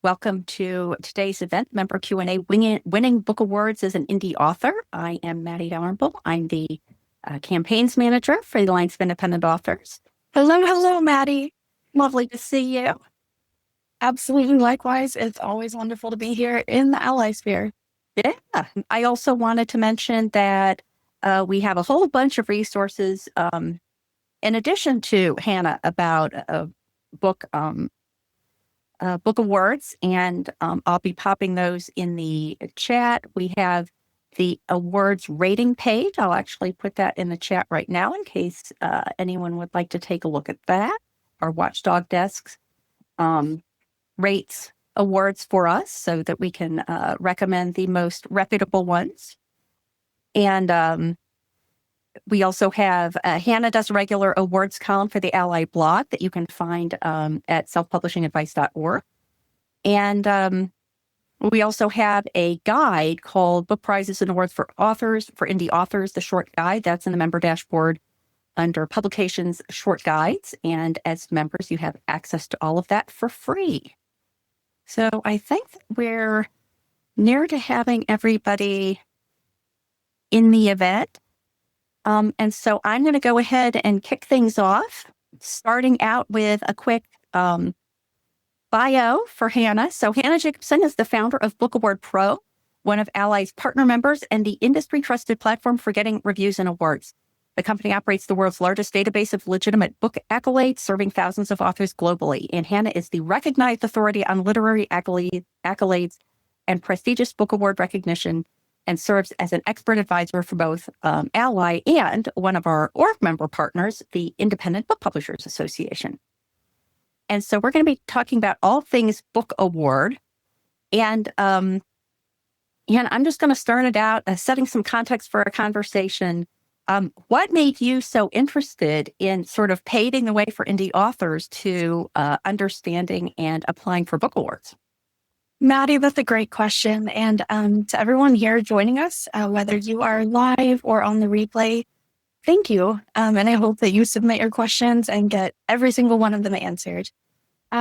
Welcome to today's event, Member Q&A, Winning Book Awards as an Indie Author. I am Matty Dalrymple. I'm the Campaigns Manager for the Alliance of Independent Authors. Hello, Matty. Lovely to see you. Absolutely likewise. It's always wonderful to be here in the ALLi sphere. Yeah. I also wanted to mention that we have a whole bunch of resources in addition to Hanna about book awards, and I'll be popping those in the chat. We have the awards rating page. I'll actually put that in the chat right now in case anyone would like to take a look at that. Our Watchdog Desks rates awards for us so that we can recommend the most reputable ones. And we also have Hannah does a regular awards column for the ALLi blog that you can find at self-publishingadvice.org. And we also have a guide called Book Prizes and Awards for Authors, for Indie Authors, the short guide. That's in the member dashboard under Publications Short Guides. And as members, you have access to all of that for free. So I think that we're near to having everybody in the event. And so I'm going to go ahead and kick things off, starting out with a quick bio for Hannah. So Hannah Jacobson is the founder of Book Award Pro, one of ALLi's partner members and the industry-trusted platform for getting reviews and awards. The company operates the world's largest database of legitimate book accolades, serving thousands of authors globally. And Hanna is the recognized authority on literary accolades and prestigious book award recognition, and serves as an expert advisor for both ALLi and one of our org member partners, the Independent Book Publishers Association. And so we're going to be talking about all things book award. And I'm just going to start it out setting some context for our conversation. What made you so interested in sort of paving the way for indie authors to understanding and applying for book awards? Matty, that's a great question. And to everyone here joining us, whether you are live or on the replay, thank you. And I hope that you submit your questions and get every single one of them answered.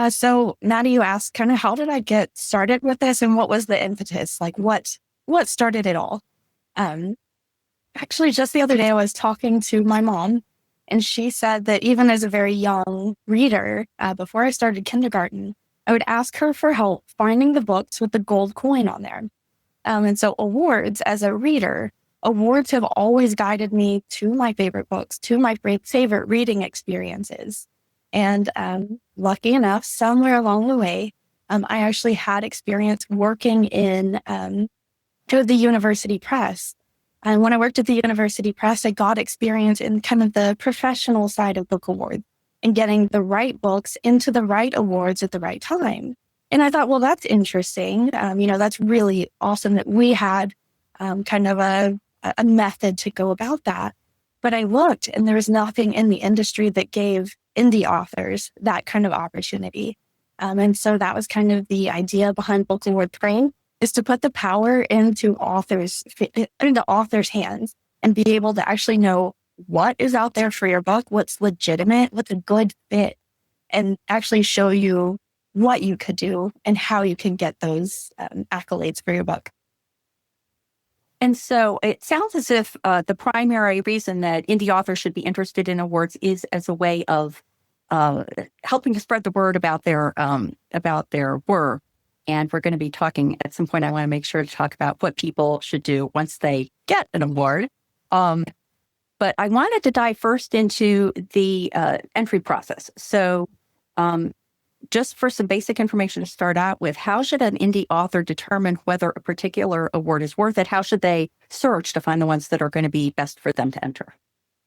So Matty, you asked kind of how did I get started with this and what was the impetus? Like what started it all? Actually, just the other day, I was talking to my mom, and she said that even as a very young reader, before I started kindergarten, I would ask her for help finding the books with the gold coin on there. And so awards, as a reader, awards have always guided me to my favorite books, to my favorite reading experiences. And lucky enough, somewhere along the way, I actually had experience working in the university press. And when I worked at the university press, I got experience in kind of the professional side of book awards and getting the right books into the right awards at the right time. And I thought, well, that's interesting. That's really awesome that we had kind of a method to go about that. But I looked and there was nothing in the industry that gave indie authors that kind of opportunity. And so that was kind of the idea behind Book Award Pro, is to put the power into authors' hands and be able to actually know what is out there for your book, what's legitimate, what's a good fit, and actually show you what you could do and how you can get those accolades for your book. And so it sounds as if the primary reason that indie authors should be interested in awards is as a way of helping to spread the word about their work. And we're going to be talking at some point. I want to make sure to talk about what people should do once they get an award. But I wanted to dive first into the entry process. So just for some basic information to start out with, how should an indie author determine whether a particular award is worth it? How should they search to find the ones that are going to be best for them to enter?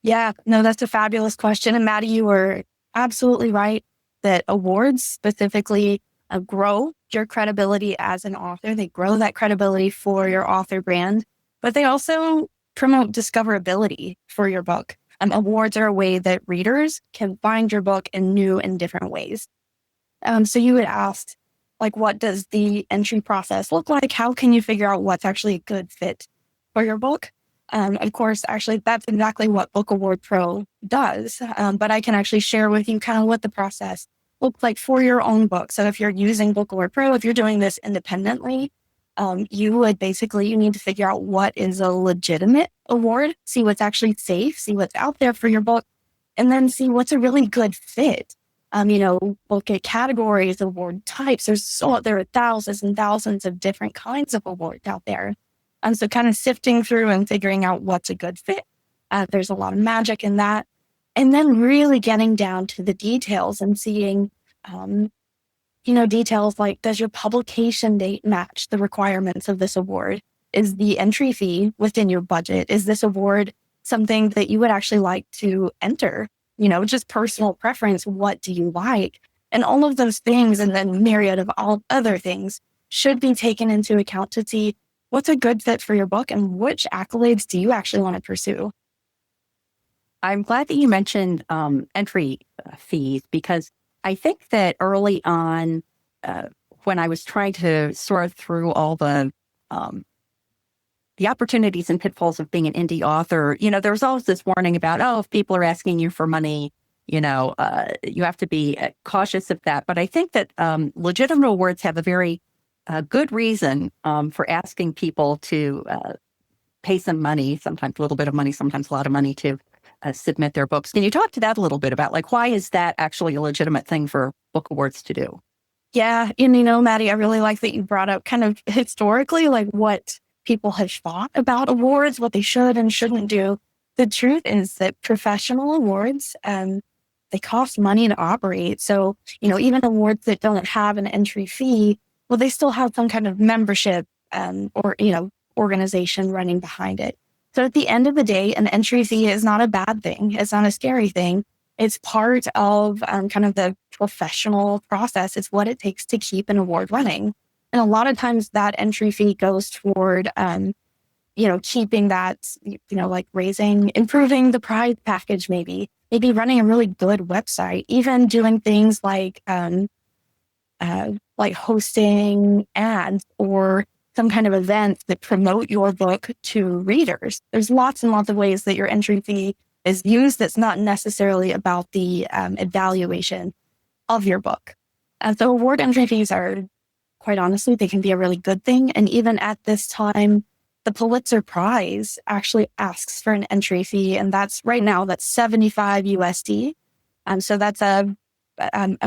Yeah, no, that's a fabulous question. And Matty, you were absolutely right that awards specifically grow your credibility as an author. They grow that credibility for your author brand, but they also promote discoverability for your book. Awards are a way that readers can find your book in new and different ways. So you had asked, like, what does the entry process look like? How can you figure out what's actually a good fit for your book? Of course, actually, that's exactly what Book Award Pro does. But I can actually share with you kind of what the process look like for your own book. So if you're using Book Award Pro, if you're doing this independently, you need to figure out what is a legitimate award, see what's actually safe, see what's out there for your book, and then see what's a really good fit. Look at categories, award types. There are thousands and thousands of different kinds of awards out there. So kind of sifting through and figuring out what's a good fit. There's a lot of magic in that. And then really getting down to the details and seeing, details like, does your publication date match the requirements of this award? Is the entry fee within your budget? Is this award something that you would actually like to enter? Just personal preference. What do you like? And all of those things, and then myriad of all other things, should be taken into account to see what's a good fit for your book and which accolades do you actually want to pursue. I'm glad that you mentioned entry fees, because I think that early on, when I was trying to sort through all the opportunities and pitfalls of being an indie author, there was always this warning about, if people are asking you for money, you have to be cautious of that. But I think that legitimate awards have a very good reason for asking people to pay some money, sometimes a little bit of money, sometimes a lot of money, to submit their books. Can you talk to that a little bit about, why is that actually a legitimate thing for book awards to do? Yeah. And Maddie, I really like that you brought up kind of historically, what people have thought about awards, what they should and shouldn't do. The truth is that professional awards, they cost money to operate. So, even awards that don't have an entry fee, well, they still have some kind of membership or organization running behind it. So at the end of the day, an entry fee is not a bad thing. It's not a scary thing. It's part of kind of the professional process. It's what it takes to keep an award running. And a lot of times that entry fee goes toward, keeping that, improving the prize package, maybe running a really good website, even doing things like hosting ads or some kind of events that promote your book to readers. There's lots and lots of ways that your entry fee is used that's not necessarily about the evaluation of your book. So award entry fees are, quite honestly, they can be a really good thing. And even at this time, the Pulitzer Prize actually asks for an entry fee. And that's right now, that's 75 USD. So that's a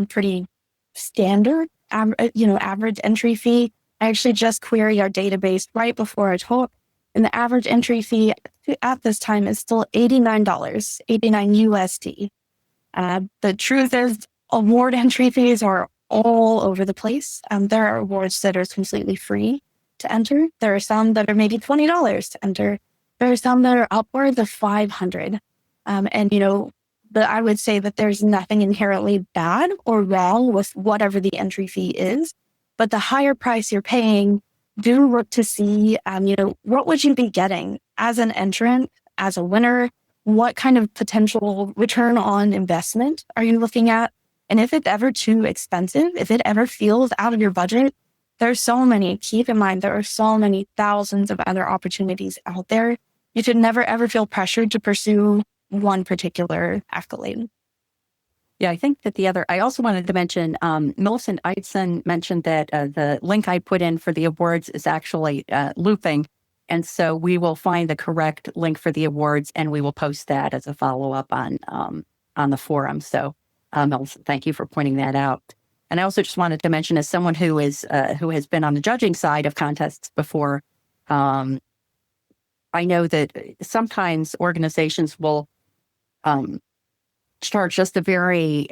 pretty standard, average entry fee. I actually just queried our database right before I talk, and the average entry fee at this time is still $89, 89 USD. The truth is, award entry fees are all over the place. There are awards that are completely free to enter. There are some that are maybe $20 to enter. There are some that are upwards of $500. But I would say that there's nothing inherently bad or wrong with whatever the entry fee is. But the higher price you're paying, do look to see, what would you be getting as an entrant, as a winner? What kind of potential return on investment are you looking at? And if it's ever too expensive, if it ever feels out of your budget, keep in mind, there are so many thousands of other opportunities out there. You should never, ever feel pressured to pursue one particular accolade. Yeah, I think that I also wanted to mention, Millicent Eidson mentioned that the link I put in for the awards is actually looping. And so we will find the correct link for the awards and we will post that as a follow-up on the forum. So Millicent, thank you for pointing that out. And I also just wanted to mention, as someone who has been on the judging side of contests before, I know that sometimes organizations will charge just a very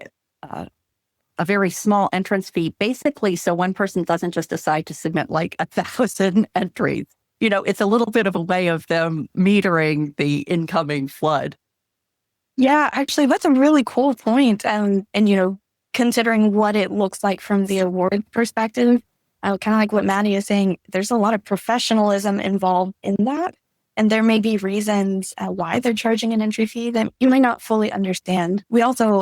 small entrance fee, basically, so one person doesn't just decide to submit 1,000 entries. It's a little bit of a way of them metering the incoming flood. Yeah, actually, that's a really cool point. And considering what it looks like from the award perspective, kind of like what Maddie is saying, there's a lot of professionalism involved in that. And there may be reasons why they're charging an entry fee that you may not fully understand. We also,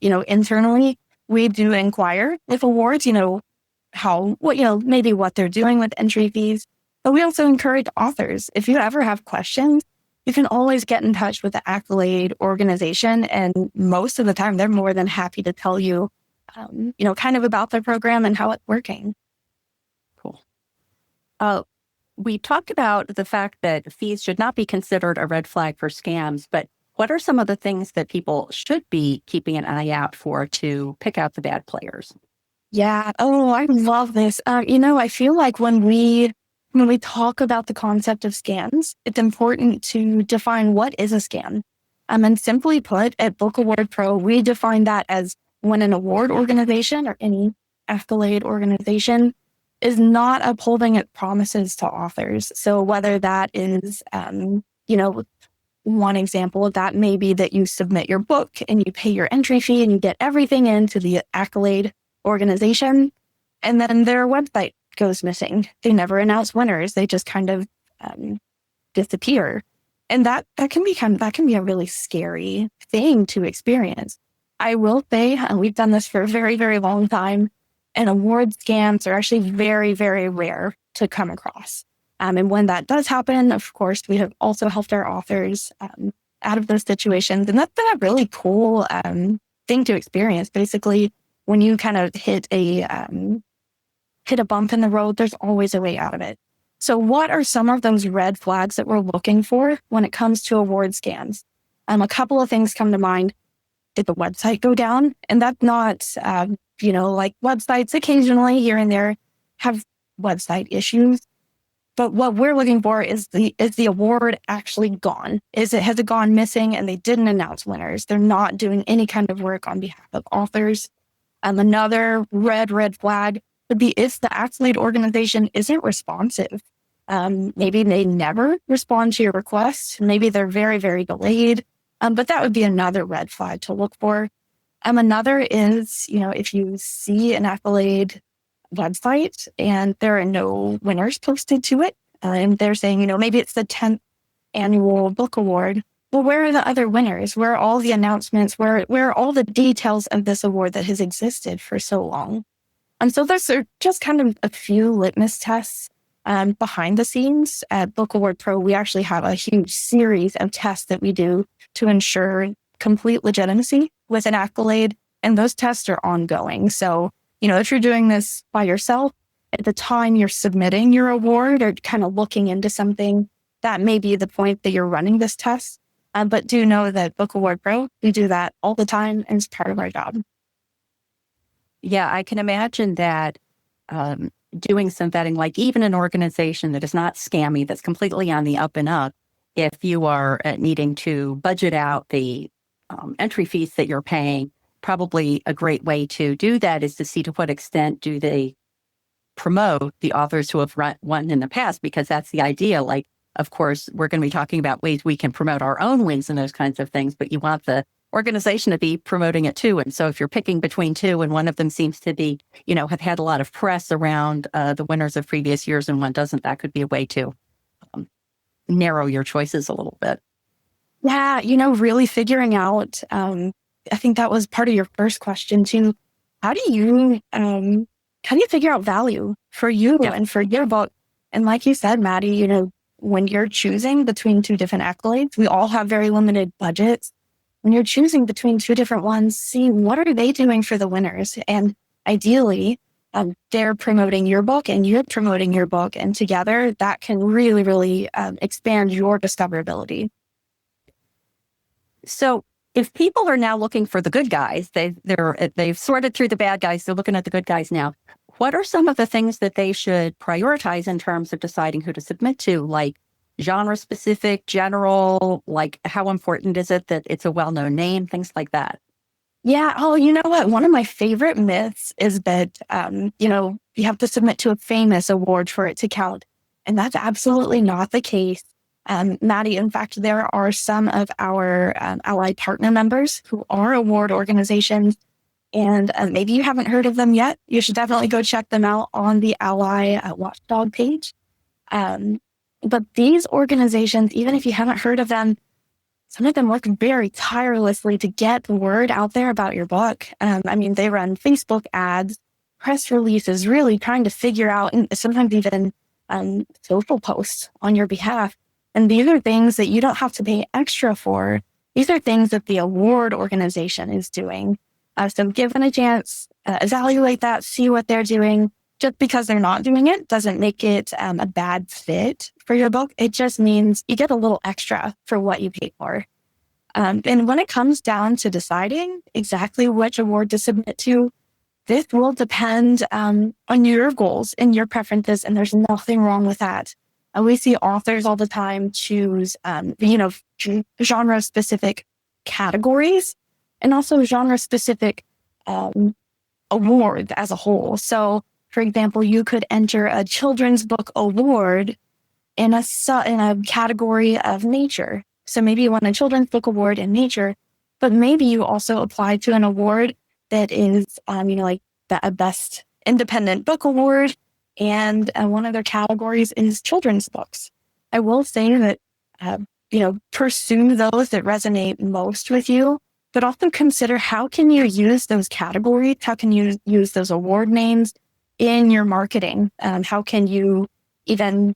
internally, we do inquire with awards, maybe what they're doing with entry fees. But we also encourage authors. If you ever have questions, you can always get in touch with the Accolade organization. And most of the time, they're more than happy to tell you kind of about the program and how it's working. Cool. We talked about the fact that fees should not be considered a red flag for scams, but what are some of the things that people should be keeping an eye out for to pick out the bad players? Yeah. Oh, I love this. I feel like when we talk about the concept of scams, it's important to define what is a scam. And simply put, at Book Award Pro, we define that as when an award organization or any accolade organization is not upholding its promises to authors. So whether that is, one example of that may be that you submit your book and you pay your entry fee and you get everything into the accolade organization, and then their website goes missing. They never announce winners. They just kind of disappear. And that can be a really scary thing to experience. I will say, we've done this for a very, very long time, and award scams are actually very, very rare to come across. And when that does happen, of course, we have also helped our authors out of those situations. And that's been a really cool thing to experience. Basically, when you kind of hit a bump in the road, there's always a way out of it. So what are some of those red flags that we're looking for when it comes to award scams? A couple of things come to mind. Did the website go down? And that's not, like websites occasionally here and there have website issues. But what we're looking for is the award actually gone? Has it gone missing and they didn't announce winners? They're not doing any kind of work on behalf of authors. Another red flag would be if the accolade organization isn't responsive. Maybe they never respond to your request. Maybe they're very, very delayed. But that would be another red flag to look for. Another is, if you see an accolade website and there are no winners posted to it, and they're saying, maybe it's the 10th annual book award. Well, where are the other winners? Where are all the announcements? Where are all the details of this award that has existed for so long? And so those are just kind of a few litmus tests behind the scenes. At Book Award Pro, we actually have a huge series of tests that we do to ensure complete legitimacy with an accolade. And those tests are ongoing. So, if you're doing this by yourself, at the time you're submitting your award or kind of looking into something, that may be the point that you're running this test. But do know that Book Award Pro, we do that all the time and it's part of our job. Yeah, I can imagine that doing some vetting, like even an organization that is not scammy, that's completely on the up and up, if you are needing to budget out the entry fees that you're paying, probably a great way to do that is to see to what extent do they promote the authors who have won in the past, because that's the idea. Like, of course, we're going to be talking about ways we can promote our own wins and those kinds of things, but you want the organization to be promoting it too. And so if you're picking between two and one of them seems to be, have had a lot of press around the winners of previous years and one doesn't, that could be a way to narrow your choices a little bit. Yeah, really figuring out, I think that was part of your first question too. How do you figure out value for you and for your book? And like you said, Maddie, when you're choosing between two different accolades, we all have very limited budgets. When you're choosing between two different ones, see what are they doing for the winners? And ideally, they're promoting your book and you're promoting your book. And together that can really, really expand your discoverability. So if people are now looking for the good guys, they've sorted through the bad guys, they're looking at the good guys now. What are some of the things that they should prioritize in terms of deciding who to submit to, like genre specific, general, like how important is it that it's a well-known name, things like that? Yeah. Oh, you know what? One of my favorite myths is that, you have to submit to a famous award for it to count. And that's absolutely not the case. Maddie, in fact, there are some of our ALLi partner members who are award organizations. And maybe you haven't heard of them yet. You should definitely go check them out on the ALLi Watchdog page. But these organizations, even if you haven't heard of them, some of them work very tirelessly to get the word out there about your book. They run Facebook ads, press releases, really trying to figure out, and sometimes even social posts on your behalf. And these are things that you don't have to pay extra for. These are things that the award organization is doing. So given a chance, evaluate that, see what they're doing. Just because they're not doing it doesn't make it a bad fit for your book. It just means you get a little extra for what you pay for. And when it comes down to deciding exactly which award to submit to, this will depend on your goals and your preferences, and there's nothing wrong with that. We see authors all the time choose, genre-specific categories and also genre-specific awards as a whole. So, for example, you could enter a children's book award in a category of nature. So maybe you want a children's book award in nature, but maybe you also apply to an award that is, like the best independent book award, and one of their categories is children's books. I will say that, pursue those that resonate most with you, but also consider how can you use those categories? How can you use those award names in your marketing? How can you even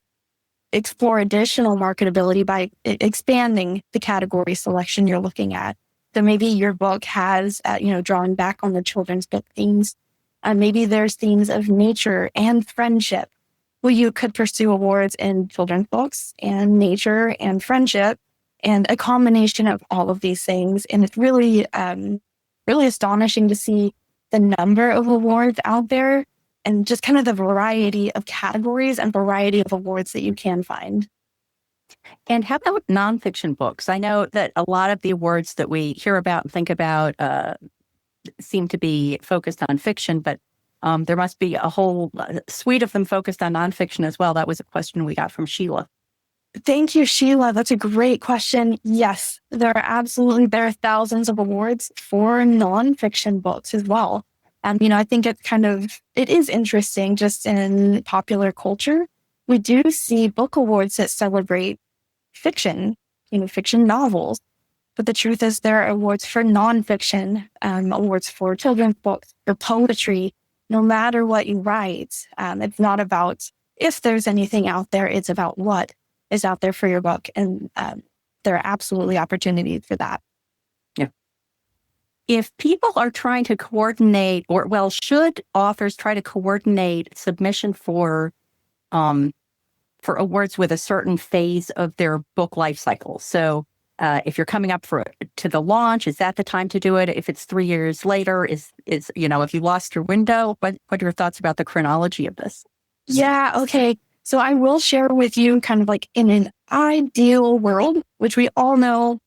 explore additional marketability by expanding the category selection you're looking at? So maybe your book has, drawing back on the children's book themes. Maybe there's themes of nature and friendship. Well, you could pursue awards in children's books and nature and friendship and a combination of all of these things. And it's really, really astonishing to see the number of awards out there and just kind of the variety of categories and variety of awards that you can find. And how about nonfiction books? I know that a lot of the awards that we hear about and think about seem to be focused on fiction, but there must be a whole suite of them focused on nonfiction as well. That was a question we got from Sheila. Thank you, Sheila. That's a great question. Yes, there are thousands of awards for nonfiction books as well. I think it is interesting just in popular culture. We do see book awards that celebrate fiction, fiction novels. But the truth is there are awards for nonfiction, awards for children's books, for poetry, no matter what you write. It's not about if there's anything out there, it's about what is out there for your book. And there are absolutely opportunities for that. Yeah. If people are trying to coordinate, should authors try to coordinate submission for awards with a certain phase of their book life cycle? So if you're coming up to the launch, is that the time to do it? If it's 3 years later, if you lost your window, what are your thoughts about the chronology of this? Yeah, okay. So I will share with you kind of like in an ideal world, which we all know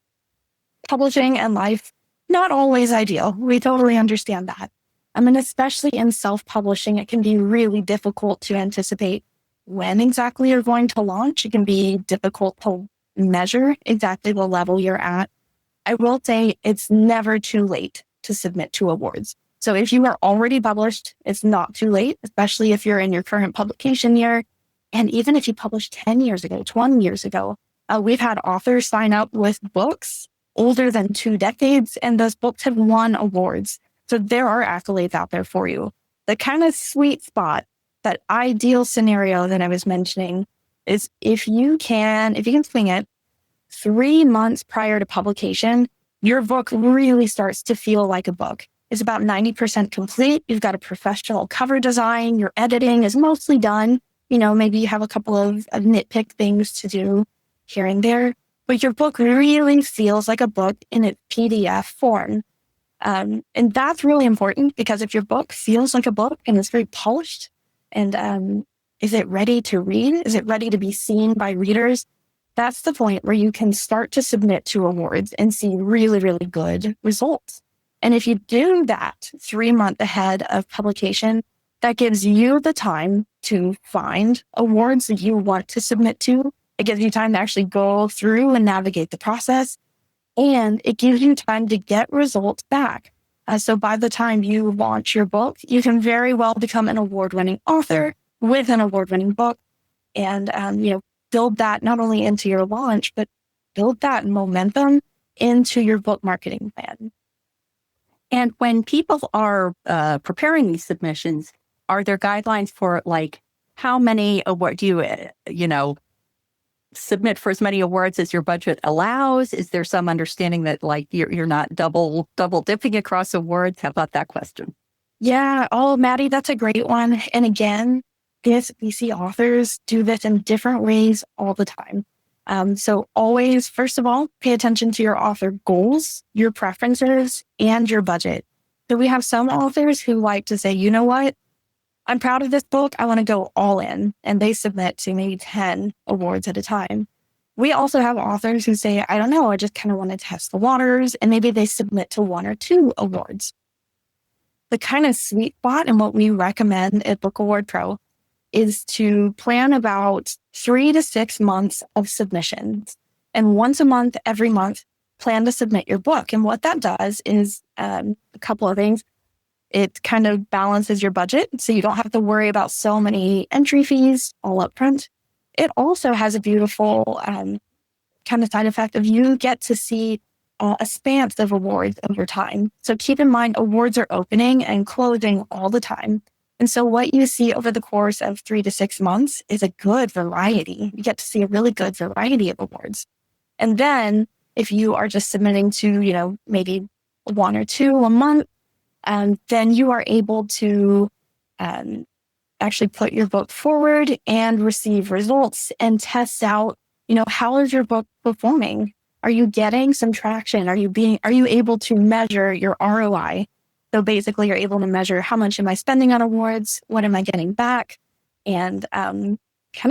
publishing and life, not always ideal. We totally understand that. And especially in self-publishing, it can be really difficult to anticipate when exactly you're going to launch. It can be difficult to measure exactly the level you're at. I will say it's never too late to submit to awards. So if you are already published, it's not too late, especially if you're in your current publication year. And even if you published 10 years ago, 20 years ago, we've had authors sign up with books older than 2 decades, and those books have won awards. So there are accolades out there for you. The kind of sweet spot, that ideal scenario that I was mentioning, is if you can swing it 3 months prior to publication, your book really starts to feel like a book. It's about 90% complete. You've got a professional cover design. Your editing is mostly done. Maybe you have a couple of nitpick things to do here and there, but your book really feels like a book in its PDF form. And that's really important, because if your book feels like a book and it's very polished, and is it ready to read? Is it ready to be seen by readers? That's the point where you can start to submit to awards and see really, really good results. And if you do that 3 months ahead of publication, that gives you the time to find awards that you want to submit to. It gives you time to actually go through and navigate the process. And it gives you time to get results back. So by the time you launch your book, you can very well become an award-winning author with an award-winning book, and build that not only into your launch, but build that momentum into your book marketing plan. And when people are preparing these submissions, are there guidelines for how many awards do you, submit for as many awards as your budget allows? Is there some understanding that you're not double dipping across awards? How about that question? Yeah. Oh, Maddie, that's a great one. And again, we see authors do this in different ways all the time. So always, first of all, pay attention to your author goals, your preferences, and your budget. So we have some authors who like to say, you know what? I'm proud of this book. I want to go all in. And they submit to maybe 10 awards at a time. We also have authors who say, I don't know, I just kind of want to test the waters. And maybe they submit to 1 or 2 awards. The kind of sweet spot and what we recommend at Book Award Pro is to plan about 3 to 6 months of submissions. And once a month, every month, plan to submit your book. And what that does is a couple of things. It kind of balances your budget, so you don't have to worry about so many entry fees all up front. It also has a beautiful kind of side effect of you get to see a span of awards over time. So keep in mind, awards are opening and closing all the time. And so what you see over the course of 3 to 6 months is a good variety. You get to see a really good variety of awards. And then if you are just submitting to, maybe 1 or 2 a month, then you are able to actually put your book forward and receive results and test out, how is your book performing? Are you getting some traction? Are you able to measure your ROI? So basically, you're able to measure how much am I spending on awards? What am I getting back? And kind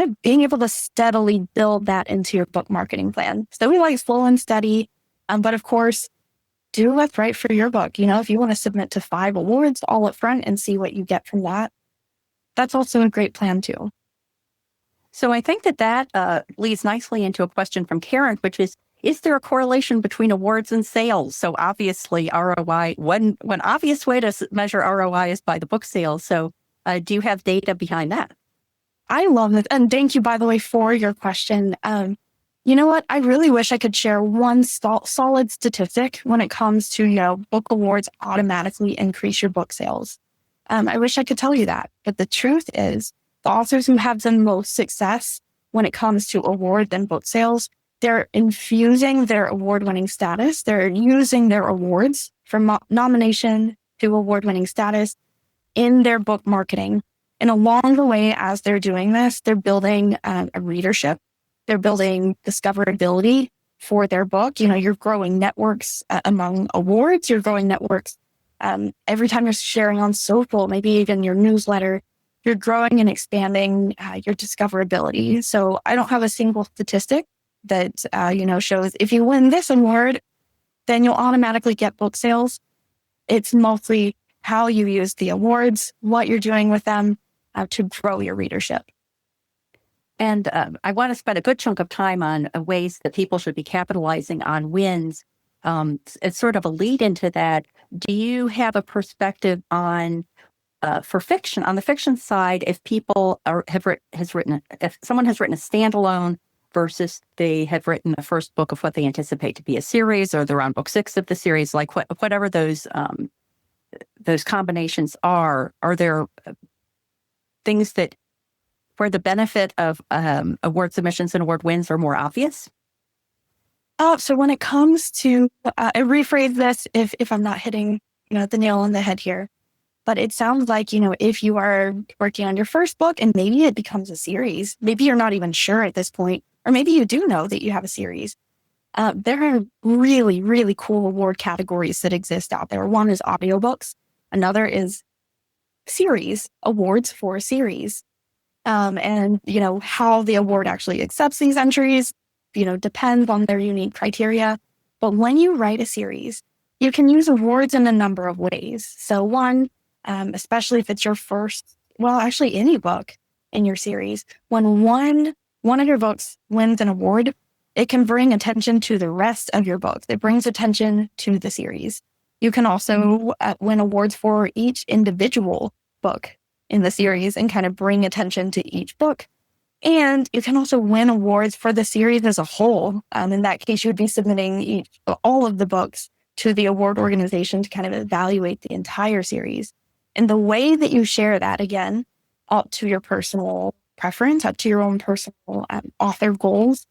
of being able to steadily build that into your book marketing plan. So we like slow and steady, but of course, do what's right for your book. If you want to submit to 5 awards all up front and see what you get from that, that's also a great plan too. So I think that leads nicely into a question from Karen, which is there a correlation between awards and sales? So obviously ROI, one obvious way to measure ROI is by the book sales. So do you have data behind that? I love this. And thank you, by the way, for your question. You know what? I really wish I could share one solid statistic when it comes to, book awards automatically increase your book sales. I wish I could tell you that. But the truth is, the authors who have the most success when it comes to awards and book sales, they're infusing their award-winning status. They're using their awards from nomination to award-winning status in their book marketing. And along the way, as they're doing this, they're building a readership. They're building discoverability for their book. You're growing networks among awards. You're growing networks every time you're sharing on social, maybe even your newsletter. You're growing and expanding your discoverability. So I don't have a single statistic that shows if you win this award, then you'll automatically get book sales. It's mostly how you use the awards, what you're doing with them to grow your readership. And I want to spend a good chunk of time on ways that people should be capitalizing on wins. It's sort of a lead into that. Do you have a perspective on, for fiction, on the fiction side, if people if someone has written a standalone versus they have written the first book of what they anticipate to be a series, or they're on book 6 of the series, like whatever those combinations are there things that where the benefit of award submissions and award wins are more obvious? So when it comes to, I rephrase this if I'm not hitting the nail on the head here, but it sounds like, if you are working on your first book and maybe it becomes a series, maybe you're not even sure at this point, or maybe you do know that you have a series. There are really, really cool award categories that exist out there. One is audiobooks. Another is series, awards for a series. And how the award actually accepts these entries, depends on their unique criteria. But when you write a series, you can use awards in a number of ways. So one, especially if it's your first, actually any book in your series, when one of your books wins an award, it can bring attention to the rest of your books. It brings attention to the series. You can also win awards for each individual book in the series and kind of bring attention to each book. And you can also win awards for the series as a whole. In that case, you would be submitting all of the books to the award organization to kind of evaluate the entire series. And the way that you share that, again, up to your personal preference, up to your own personal author goals.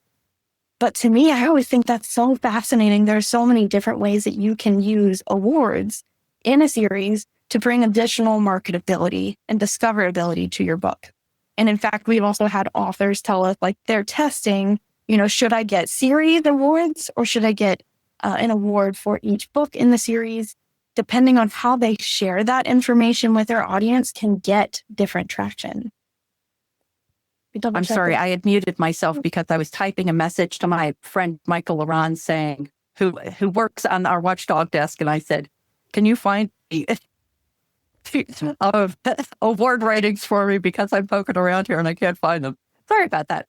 But to me, I always think that's so fascinating. There are so many different ways that you can use awards in a series to bring additional marketability and discoverability to your book. And in fact, we've also had authors tell us, like, they're testing, should I get series awards or should I get an award for each book in the series? Depending on how they share that information with their audience can get different traction. I'm sorry, I had muted myself because I was typing a message to my friend Michael Laron saying, who works on our Watchdog desk, and I said, "Can you find award ratings for me because I'm poking around here and I can't find them." Sorry about that.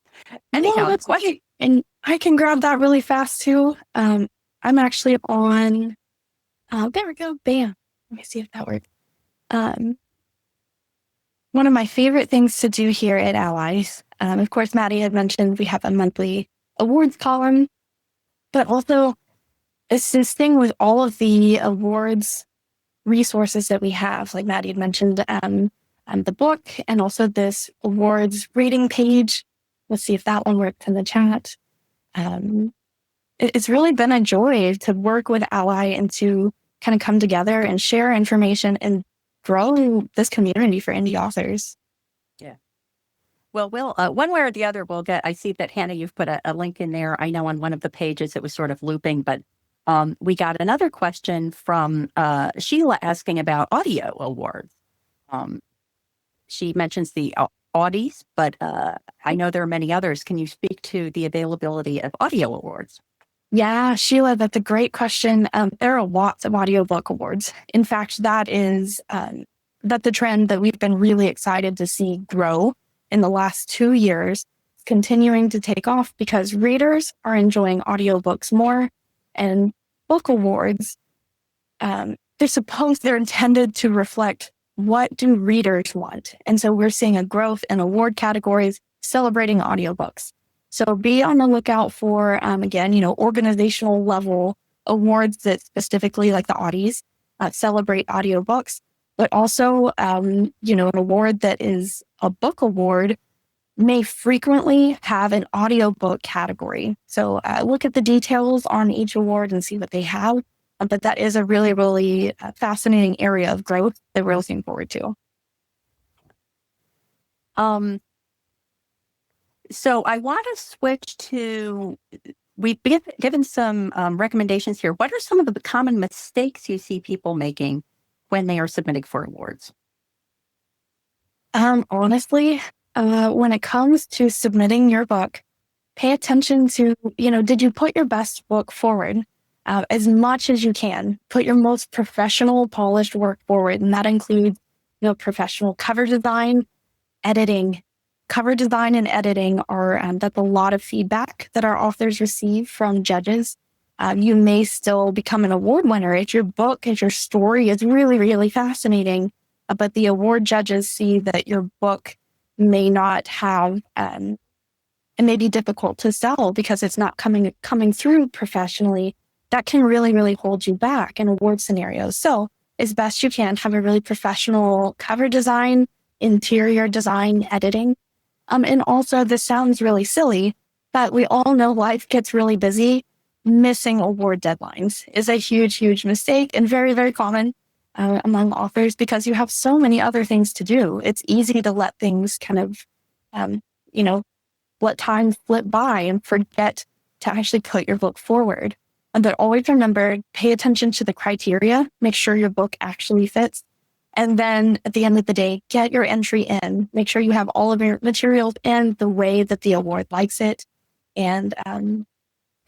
Anyhow, that's okay. And I can grab that really fast too. I'm actually on. There we go. Bam. Let me see if that works. One of my favorite things to do here at ALLi, of course, Matty had mentioned we have a monthly awards column, but also it's this thing with all of the awards resources that we have. Like Matty had mentioned, the book and also this awards rating page. Let's see if that one works in the chat. It's really been a joy to work with ALLi and to kind of come together and share information and grow this community for indie authors. Yeah. Well, we'll one way or the other, we'll get. I see that, Hannah, you've put a link in there. I know on one of the pages it was sort of looping, but we got another question from Sheila asking about audio awards. She mentions the Audis, but I know there are many others. Can you speak to the availability of audio awards? Yeah, Sheila, that's a great question. There are lots of audiobook awards. In fact, that's the trend that we've been really excited to see grow in the last 2 years, continuing to take off because readers are enjoying audiobooks more, and book awards, they're intended to reflect what do readers want. And so we're seeing a growth in award categories celebrating audiobooks. So be on the lookout for, again, organizational level awards that specifically, like the Audis, celebrate audiobooks, but also, an award that is a book award may frequently have an audiobook category. So look at the details on each award and see what they have. But that is a really, really fascinating area of growth that we're looking forward to. So I want to switch to, we've given some recommendations here. What are some of the common mistakes you see people making when they are submitting for awards? Honestly, when it comes to submitting your book, pay attention to, did you put your best book forward as much as you can? Put your most professional, polished work forward. And that includes, professional cover design, editing. Cover design and editing are, that's a lot of feedback that our authors receive from judges. You may still become an award winner if your book, if your story is really, really fascinating, but the award judges see that your book may not have, it may be difficult to sell because it's not coming through professionally. That can really, really hold you back in award scenarios. So as best you can, have a really professional cover design, interior design, editing. And also, this sounds really silly, but we all know life gets really busy. Missing award deadlines is a huge, huge mistake and very, very common among authors because you have so many other things to do. It's easy to let things kind of, let time slip by and forget to actually put your book forward. But always remember, pay attention to the criteria, make sure your book actually fits. And then at the end of the day, get your entry in. Make sure you have all of your materials in the way that the award likes it. And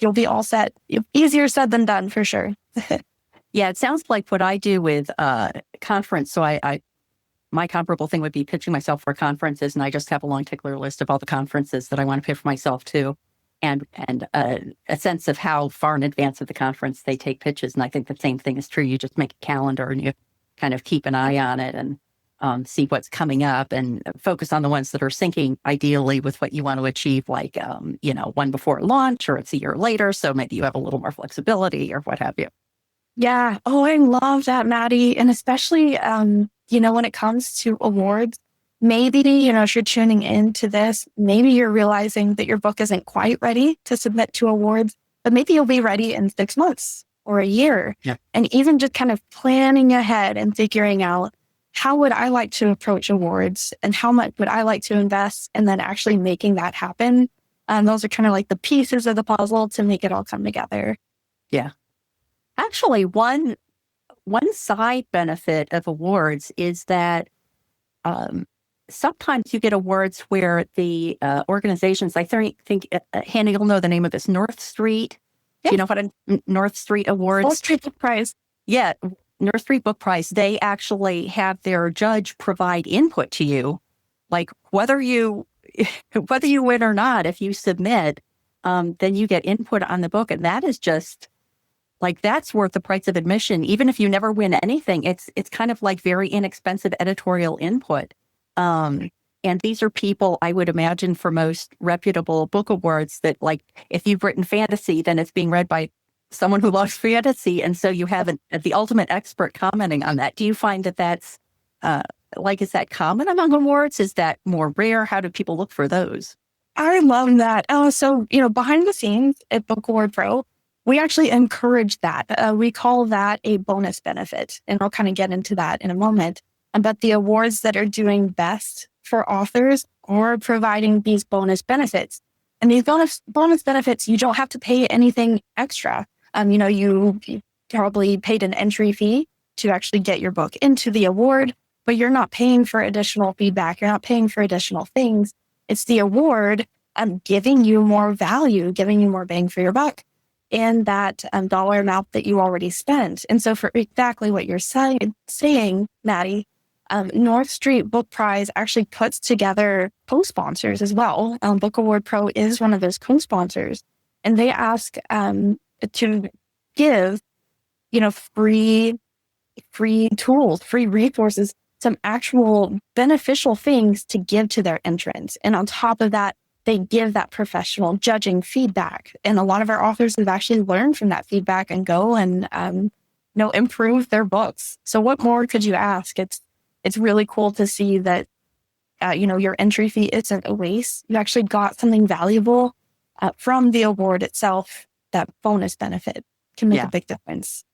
you'll be all set. Easier said than done, for sure. Yeah, it sounds like what I do with conference. So my comparable thing would be pitching myself for conferences. And I just have a long tickler list of all the conferences that I want to pay for myself too. And a sense of how far in advance of the conference they take pitches. And I think the same thing is true. You just make a calendar and you kind of keep an eye on it and see what's coming up and focus on the ones that are syncing ideally with what you want to achieve, like, one before launch or it's a year later. So maybe you have a little more flexibility or what have you. Yeah. Oh, I love that, Matty. And especially, when it comes to awards, maybe, if you're tuning into this, maybe you're realizing that your book isn't quite ready to submit to awards, but maybe you'll be ready in 6 months or a year. Yeah. And even just kind of planning ahead and figuring out how would I like to approach awards and how much would I like to invest, and then actually making that happen. Those are kind of like the pieces of the puzzle to make it all come together. Yeah. Actually, one side benefit of awards is that sometimes you get awards where the organizations, I think Hannah, you'll know the name of this, North Street. Yeah. Do you know what a North Street Awards? North Street Book Prize. Yeah, North Street Book Prize. They actually have their judge provide input to you, like whether you win or not. If you submit, then you get input on the book, and that is just like, that's worth the price of admission. Even if you never win anything, it's kind of like very inexpensive editorial input. And these are people, I would imagine, for most reputable book awards, that, like, if you've written fantasy, then it's being read by someone who loves fantasy. And so you have the ultimate expert commenting on that. Do you find that that's is that common among awards? Is that more rare? How do people look for those? I love that. So, behind the scenes at Book Award Pro, we actually encourage that. We call that a bonus benefit. And I'll kind of get into that in a moment. But the awards that are doing best for authors are providing these bonus benefits. And these bonus benefits, you don't have to pay anything extra. You probably paid an entry fee to actually get your book into the award, but you're not paying for additional feedback. You're not paying for additional things. It's the award giving you more value, giving you more bang for your buck in that dollar amount that you already spent. And so for exactly what you're saying, Maddie, North Street Book Prize actually puts together co-sponsors as well. Book Award Pro is one of those co-sponsors, and they ask to give, free tools, free resources, some actual beneficial things to give to their entrants. And on top of that, they give that professional judging feedback. And a lot of our authors have actually learned from that feedback and go and improve their books. So what more could you ask? It's really cool to see that, your entry fee isn't a waste. You actually got something valuable from the award itself. That bonus benefit can make a big difference.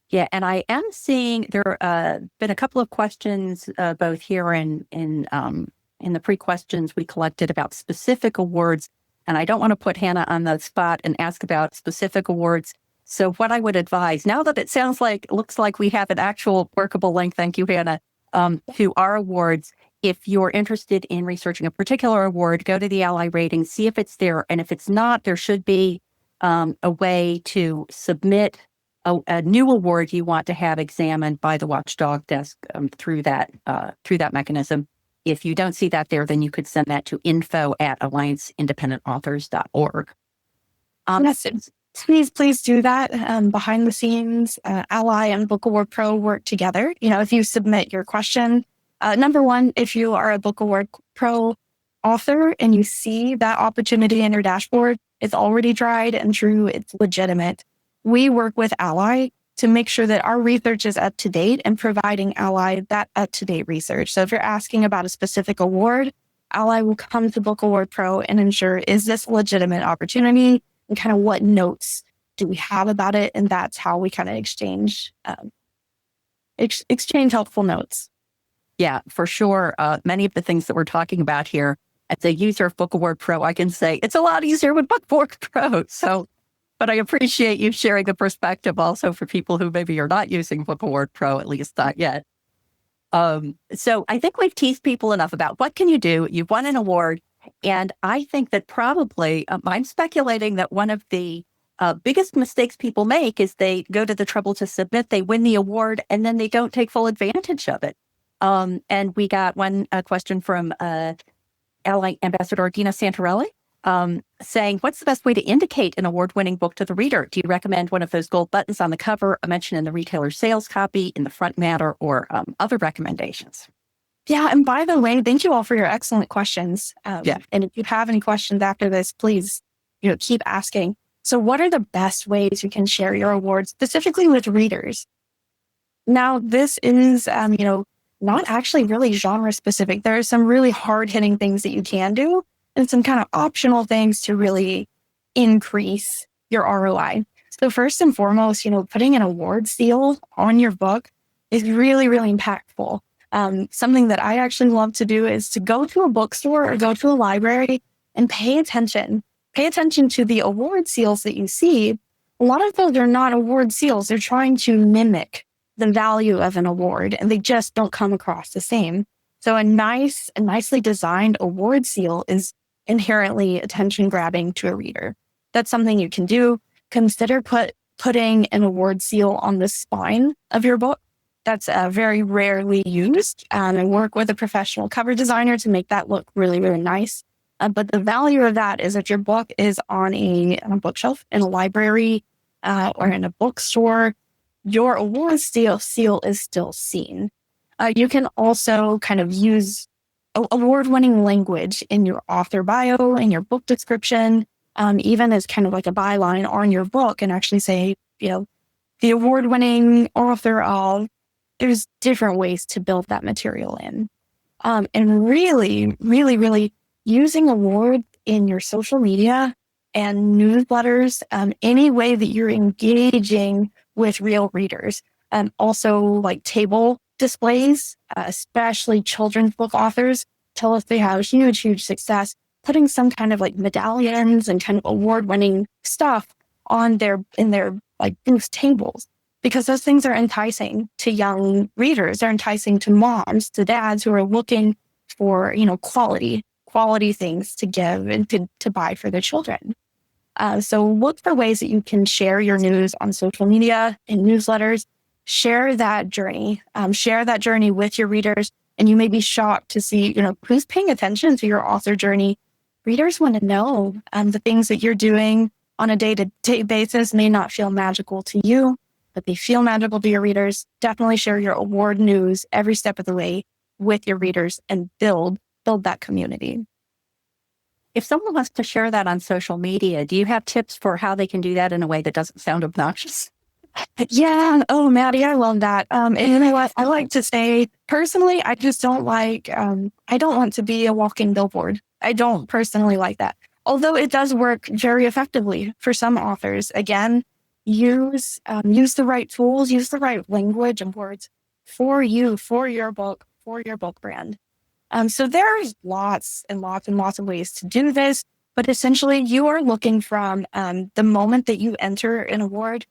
Yeah, and I am seeing there been a couple of questions, both here and in the pre-questions we collected about specific awards. And I don't want to put Hannah on the spot and ask about specific awards. So what I would advise, now that looks like we have an actual workable link, thank you, Hannah, to our awards. If you're interested in researching a particular award, go to the ALLi rating, see if it's there. And if it's not, there should be a way to submit a new award you want to have examined by the watchdog desk through that mechanism. If you don't see that there, then you could send that to info@allianceindependentauthors.org. Yes, please do that. Behind the scenes, ALLi and Book Award Pro work together. If you submit your question, number one, if you are a Book Award Pro author and you see that opportunity in your dashboard, it's already tried and true, it's legitimate. We work with ALLi to make sure that our research is up to date and providing ALLi that up-to-date research. So if you're asking about a specific award, ALLi will come to Book Award Pro and ensure, is this a legitimate opportunity? And kind of what notes do we have about it? And that's how we kind of exchange helpful notes. Yeah, for sure. Many of the things that we're talking about here, as a user of Book Award Pro, I can say it's a lot easier with Book Award Pro. But I appreciate you sharing the perspective also for people who maybe are not using Book Award Pro, at least not yet. So I think we've teased people enough about what can you do. You've won an award. And I think that probably, I'm speculating that one of the biggest mistakes people make is they go to the trouble to submit, they win the award, and then they don't take full advantage of it. And we got one question from ALLi Ambassador Dina Santarelli saying, what's the best way to indicate an award-winning book to the reader? Do you recommend one of those gold buttons on the cover, a mention in the retailer's sales copy, in the front matter, or other recommendations? Yeah. And by the way, thank you all for your excellent questions. Yeah. And if you have any questions after this, please, keep asking. So what are the best ways you can share your awards specifically with readers? Now, this is, not actually really genre specific. There are some really hard hitting things that you can do and some kind of optional things to really increase your ROI. So first and foremost, putting an award seal on your book is really, really impactful. Something that I actually love to do is to go to a bookstore or go to a library and pay attention. Pay attention to the award seals that you see. A lot of those are not award seals. They're trying to mimic the value of an award, and they just don't come across the same. So a nicely designed award seal is inherently attention grabbing to a reader. That's something you can do. Consider putting an award seal on the spine of your book. That's very rarely used. I work with a professional cover designer to make that look really, really nice. But the value of that is that your book is on a bookshelf in a library or in a bookstore. Your award seal is still seen. You can also kind of use award-winning language in your author bio, in your book description, even as kind of like a byline on your book, and actually say, the award-winning author of. There's different ways to build that material in. And really, really, really using awards in your social media and newsletters, any way that you're engaging with real readers. Also like table displays, especially children's book authors tell us they have huge, huge success putting some kind of like medallions and kind of award-winning stuff in their like booth tables. Because those things are enticing to young readers. They're enticing to moms, to dads who are looking for, quality things to give and to buy for their children. So look for ways that you can share your news on social media and newsletters. Share that journey. Share that journey with your readers. And you may be shocked to see, who's paying attention to your author journey. Readers want to know the things that you're doing on a day-to-day basis may not feel magical to you, but they feel magical to your readers. Definitely share your award news every step of the way with your readers and build that community. If someone wants to share that on social media, do you have tips for how they can do that in a way that doesn't sound obnoxious? Yeah. Oh, Maddie, I love that. And you know what? I like to say, personally, I just don't like, I don't want to be a walking billboard. I don't personally like that. Although it does work very effectively for some authors. Again, use the right tools, use the right language and words for you, for your book brand. So there's lots and lots and lots of ways to do this, but essentially you are looking from the moment that you enter an award,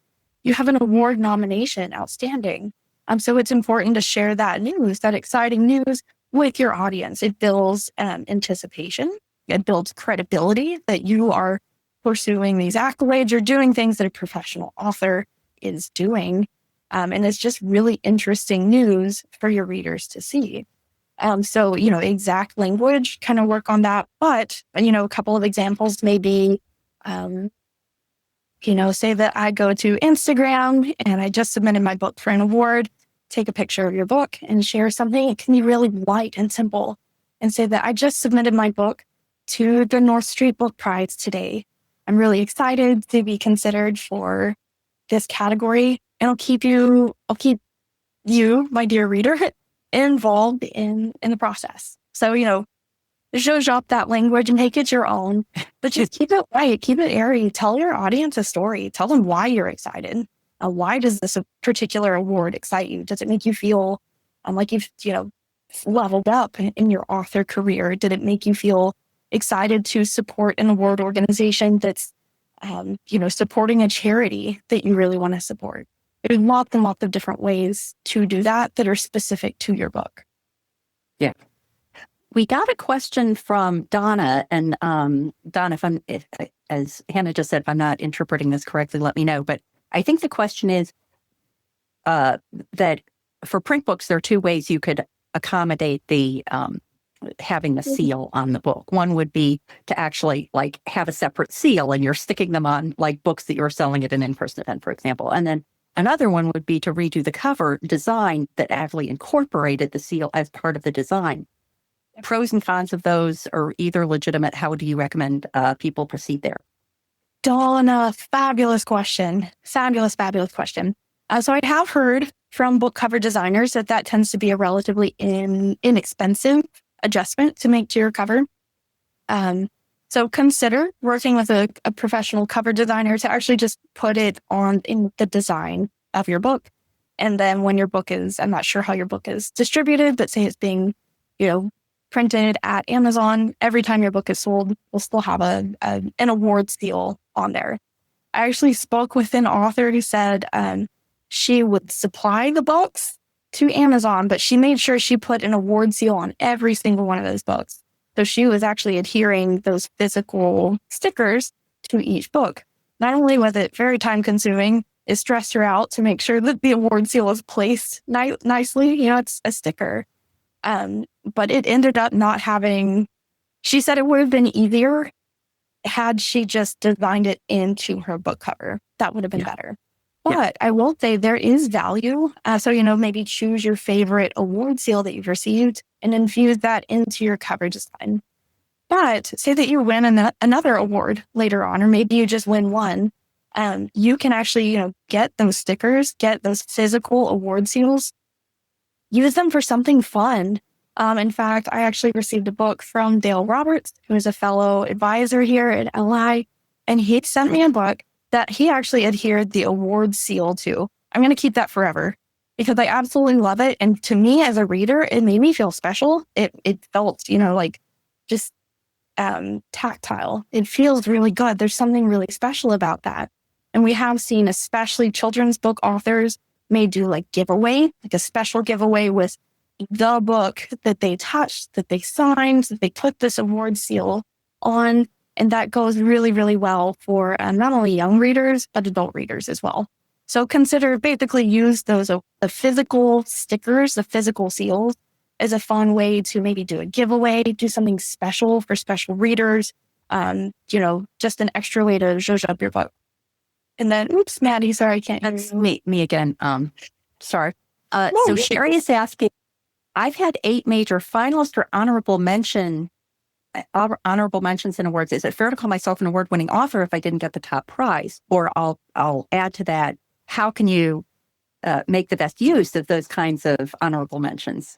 you have an award nomination outstanding. So it's important to share that news, that exciting news with your audience. It builds anticipation. It builds credibility that you are pursuing these accolades. You're doing things that a professional author is doing. And it's just really interesting news for your readers to see. So, exact language, kind of work on that. But, a couple of examples may be, say that I go to Instagram and I just submitted my book for an award, take a picture of your book and share something. It can be really light and simple and say that I just submitted my book to the North Street Book Prize today. I'm really excited to be considered for this category, and I'll keep you, my dear reader, involved in the process. So, shows up that language and make it your own, but just keep it light, keep it airy. Tell your audience a story. Tell them why you're excited. Why does this particular award excite you? Does it make you feel like you've, leveled up in your author career? Did it make you feel excited to support an award organization that's, supporting a charity that you really want to support? There's lots and lots of different ways to do that are specific to your book. Yeah. We got a question from Donna, and Donna, as Hannah just said, if I'm not interpreting this correctly, let me know. But I think the question is that for print books, there are two ways you could accommodate the having the seal on the book. One would be to actually have a separate seal, and you're sticking them on books that you're selling at an in-person event, for example. And then another one would be to redo the cover design that actually incorporated the seal as part of the design. Pros and cons of those are either legitimate. How do you recommend people proceed there? Donna, fabulous question. Fabulous question. So I have heard from book cover designers that tends to be a relatively inexpensive adjustment to make to your cover. So consider working with a professional cover designer to actually just put it on in the design of your book. And then when your book is, I'm not sure how your book is distributed, but say it's being, printed at Amazon, every time your book is sold, we'll still have an awards deal on there. I actually spoke with an author who said she would supply the books to Amazon, but she made sure she put an award seal on every single one of those books. So she was actually adhering those physical stickers to each book. Not only was it very time consuming, it stressed her out to make sure that the award seal is placed nicely. It's a sticker. But it ended up not having, she said it would have been easier had she just designed it into her book cover. That would have been better. But I will say there is value. So, maybe choose your favorite award seal that you've received and infuse that into your cover design. But say that you win another award later on, or maybe you just win one. You can actually, get those stickers, get those physical award seals, use them for something fun. In fact, I actually received a book from Dale Roberts, who is a fellow advisor here at ALLi, and he sent me a book that he actually adhered the award seal to. I'm going to keep that forever because I absolutely love it. And to me as a reader, it made me feel special. It felt, like just tactile. It feels really good. There's something really special about that. And we have seen, especially children's book authors may do like a special giveaway with the book that they touched, that they signed, that they put this award seal on. And that goes really, really well for not only young readers, but adult readers as well. So consider basically use those the physical stickers, the physical seals as a fun way to maybe do a giveaway, do something special for special readers, just an extra way to zhuzh up your book. And then, oops, Maddie, sorry, I can't hear That's you. me again. Sorry. So Sherry is asking, I've had 8 major finalists or honorable mentions and awards. Is it fair to call myself an award-winning author if I didn't get the top prize? Or I'll add to that, how can you make the best use of those kinds of honorable mentions?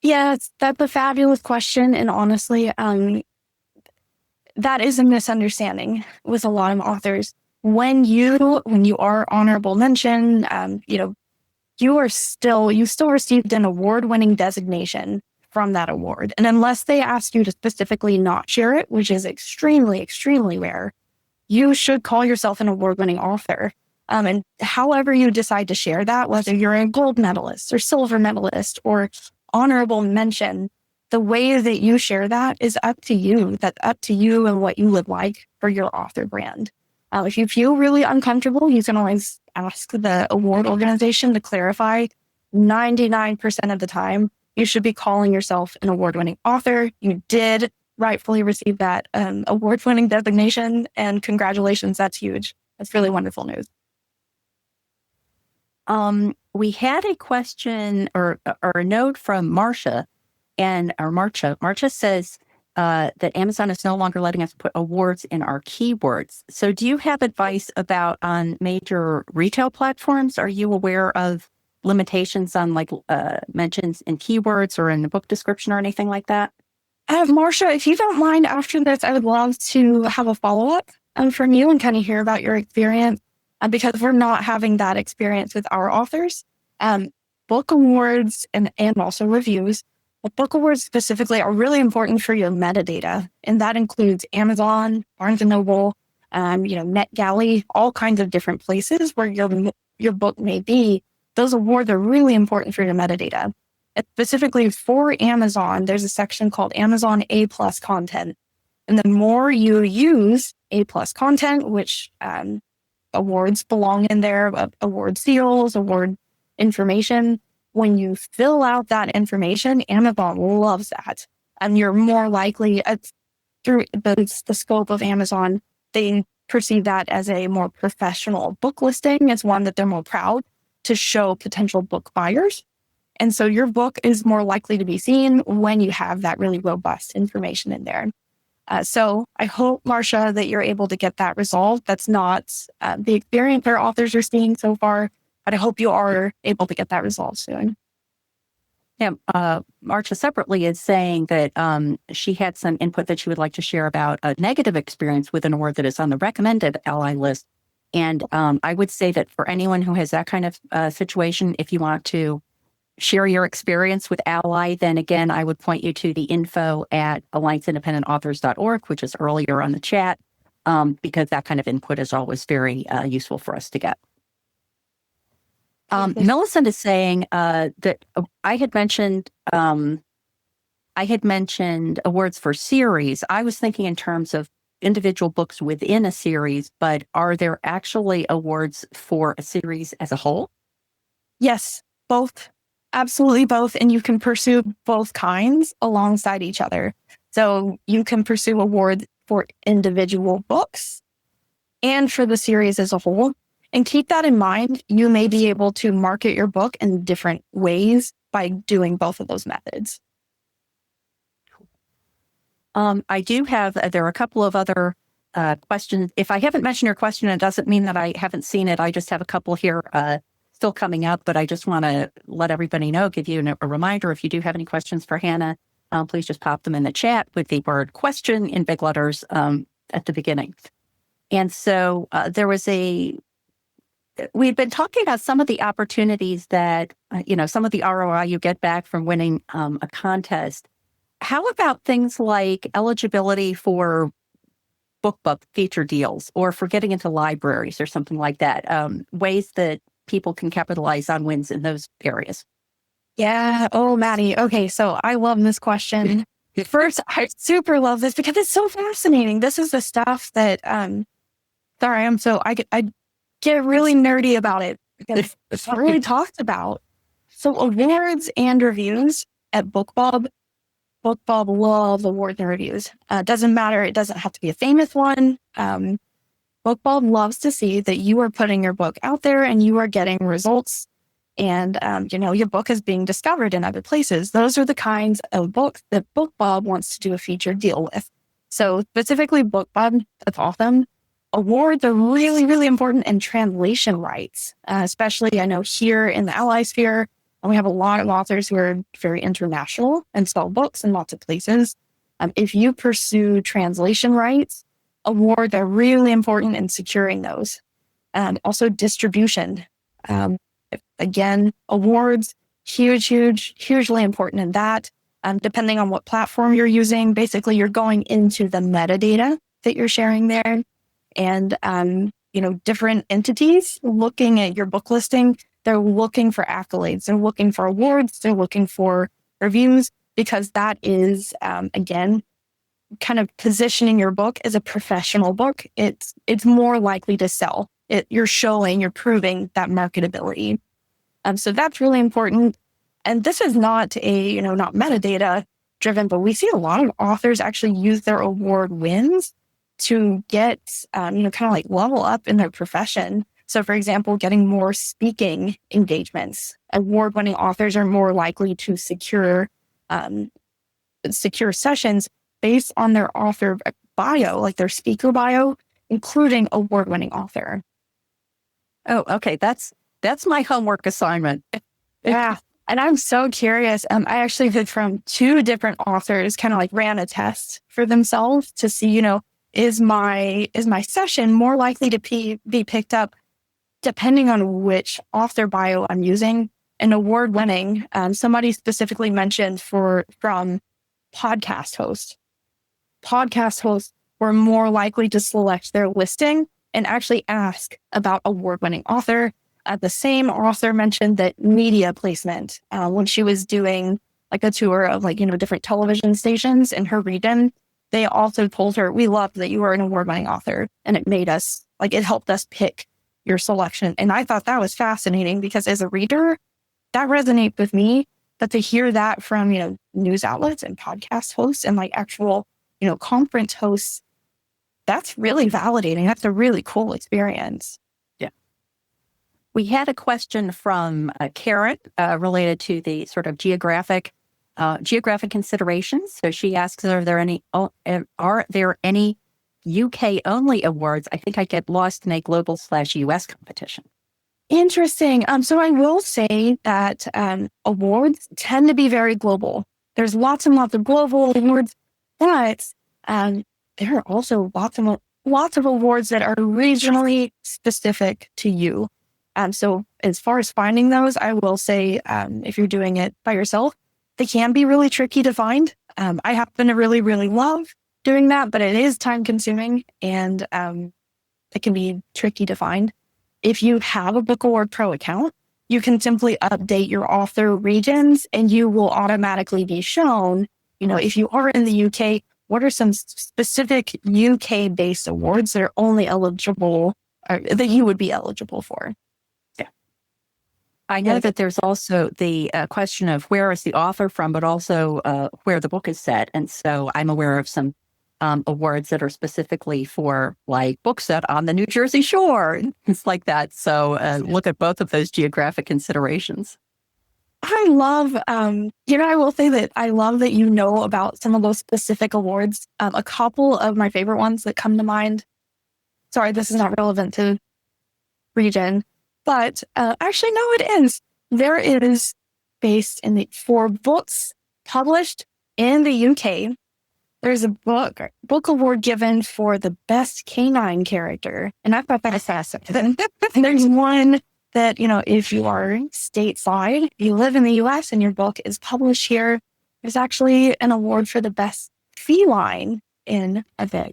Yes, that's a fabulous question. And honestly, that is a misunderstanding with a lot of authors. When you are honorable mention, you still received an award-winning designation from that award. And unless they ask you to specifically not share it, which is extremely, extremely rare, you should call yourself an award-winning author. And however you decide to share that, whether you're a gold medalist or silver medalist or honorable mention, the way that you share that is up to you. That's up to you and what you would like for your author brand. If you feel really uncomfortable, you can always ask the award organization to clarify. 99% of the time, you should be calling yourself an award-winning author. You did rightfully receive that award-winning designation, and congratulations, that's huge. That's really wonderful news. We had a question or a note from Marcia, and Marcia says that Amazon is no longer letting us put awards in our keywords. So do you have advice about on major retail platforms? Are you aware of limitations on like mentions in keywords or in the book description or anything like that? Marcia, if you don't mind, after this, I would love to have a follow-up from you and kind of hear about your experience because we're not having that experience with our authors. Book awards and also reviews, but book awards specifically are really important for your metadata. And that includes Amazon, Barnes & Noble, NetGalley, all kinds of different places where your book may be. Those awards are really important for your metadata. Specifically for Amazon, there's a section called Amazon A+ content. And the more you use A+ content, which awards belong in there, award seals, award information, when you fill out that information, Amazon loves that. And you're more likely, through the scope of Amazon, they perceive that as a more professional book listing. It's one that they're more proud to show potential book buyers. And so your book is more likely to be seen when you have that really robust information in there. So I hope, Marcia, that you're able to get that resolved. That's not the experience our authors are seeing so far, but I hope you are able to get that resolved soon. Yeah, Marcia separately is saying that she had some input that she would like to share about a negative experience with an award that is on the recommended ALLi list. And I would say that for anyone who has that kind of situation, if you want to share your experience with ALLi, then again, I would point you to the info at allianceindependentauthors.org, which is earlier on the chat, because that kind of input is always very useful for us to get. Millicent is saying that I had mentioned awards for series. I was thinking in terms of individual books within a series, but are there actually awards for a series as a whole? Yes, both. Absolutely both. And you can pursue both kinds alongside each other. So you can pursue awards for individual books and for the series as a whole. And keep that in mind. You may be able to market your book in different ways by doing both of those methods. I do have, there are a couple of other questions. If I haven't mentioned your question, it doesn't mean that I haven't seen it. I just have a couple here still coming up, but I just want to let everybody know, give you a reminder, if you do have any questions for Hannah, please just pop them in the chat with the word question in big letters at the beginning. And so we've been talking about some of the opportunities that, some of the ROI you get back from winning a contest. How about things like eligibility for BookBub Featured Deals or for getting into libraries or something like that? Ways that people can capitalize on wins in those areas. Yeah. Oh, Maddie. Okay. So I love this question. First, I super love this because it's so fascinating. This is the stuff that, I get really nerdy about it because it's not really talked about. So awards and reviews at BookBub. BookBub loves awards and reviews. Doesn't matter. It doesn't have to be a famous one. BookBub loves to see that you are putting your book out there and you are getting results and, your book is being discovered in other places. Those are the kinds of books that BookBub wants to do a featured deal with. So specifically BookBub, that's awesome. Awards are really, really important in translation rights, especially I know here in the ALLi sphere, and we have a lot of authors who are very international and sell books in lots of places. If you pursue translation rights, awards are really important in securing those. Also distribution. Again, awards, hugely important in that. Depending on what platform you're using, basically you're going into the metadata that you're sharing there. And, different entities looking at your book listing, they're looking for accolades, they're looking for awards, they're looking for reviews, because that is, again, kind of positioning your book as a professional book. It's more likely to sell. You're proving that marketability. So that's really important. And this is not not metadata driven, but we see a lot of authors actually use their award wins to get, kind of like level up in their profession. So for example, getting more speaking engagements. Award-winning authors are more likely to secure sessions based on their author bio, like their speaker bio, including award-winning author. Oh, okay. That's my homework assignment. Yeah. And I'm so curious. I actually did from 2 different authors kind of like ran a test for themselves to see, is my session more likely to be picked up depending on which author bio I'm using. An award-winning, somebody specifically mentioned from podcast hosts. Podcast hosts were more likely to select their listing and actually ask about award-winning author. The same author mentioned that media placement, when she was doing like a tour of different television stations in her region, they also told her, we love that you are an award-winning author. And it helped us pick your selection. And I thought that was fascinating because as a reader, that resonates with me. But to hear that from, news outlets and podcast hosts and actual, conference hosts, that's really validating. That's a really cool experience. Yeah. We had a question from Karen related to the sort of geographic considerations. So she asks, are there any UK only awards? I think I get lost in a global/US competition. Interesting. So I will say that awards tend to be very global. There's lots and lots of global awards, but there are also lots of awards that are regionally specific to you. So as far as finding those, I will say if you're doing it by yourself, they can be really tricky to find. I happen to really, really love doing that, but it is time consuming and it can be tricky to find. If you have a Book Award Pro account, you can simply update your author regions and you will automatically be shown, if you are in the UK, what are some specific UK based awards that are only eligible or that you would be eligible for? Yeah. I know that there's also the question of where is the author from, but also where the book is set. And so I'm aware of some awards that are specifically for like books set on the New Jersey shore and things like that. So look at both of those geographic considerations. I love, I will say that I love that you know about some of those specific awards. A couple of my favorite ones that come to mind. Sorry, this is not relevant to region, but actually, no, it is. There is for books published in the UK. There's a book award given for the best canine character. And I thought that was fascinating. There's one that, if you are stateside, you live in the US and your book is published here, there's actually an award for the best feline in a book.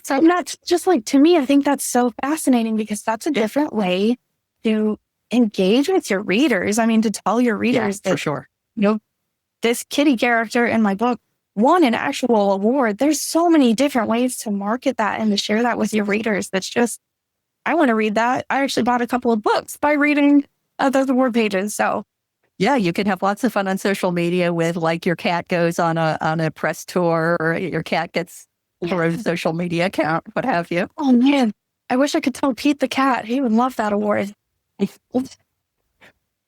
So not just like, to me, I think that's so fascinating because that's a different way to engage with your readers. I mean, to tell your readers that, for sure, this kitty character in my book won an actual award. There's so many different ways to market that and to share that with your readers. That's just, I want to read that. I actually bought a couple of books by reading those award pages. So yeah, you can have lots of fun on social media with like your cat goes on a press tour or your cat gets for a social media account, what have you. Oh man, I wish I could tell Pete the cat. He would love that award.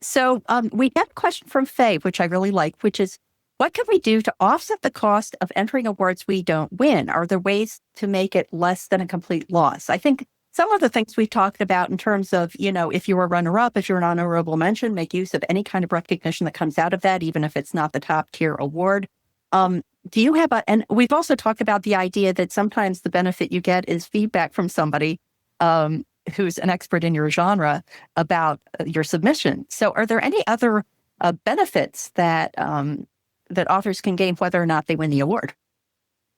So we got a question from Faye, which I really like, which is, what can we do to offset the cost of entering awards we don't win? Are there ways to make it less than a complete loss? I think some of the things we've talked about in terms of, if you're a runner-up, if you're an honorable mention, make use of any kind of recognition that comes out of that, even if it's not the top tier award. Do you have and we've also talked about the idea that sometimes the benefit you get is feedback from somebody who's an expert in your genre about your submission. So are there any other benefits that that authors can gain whether or not they win the award?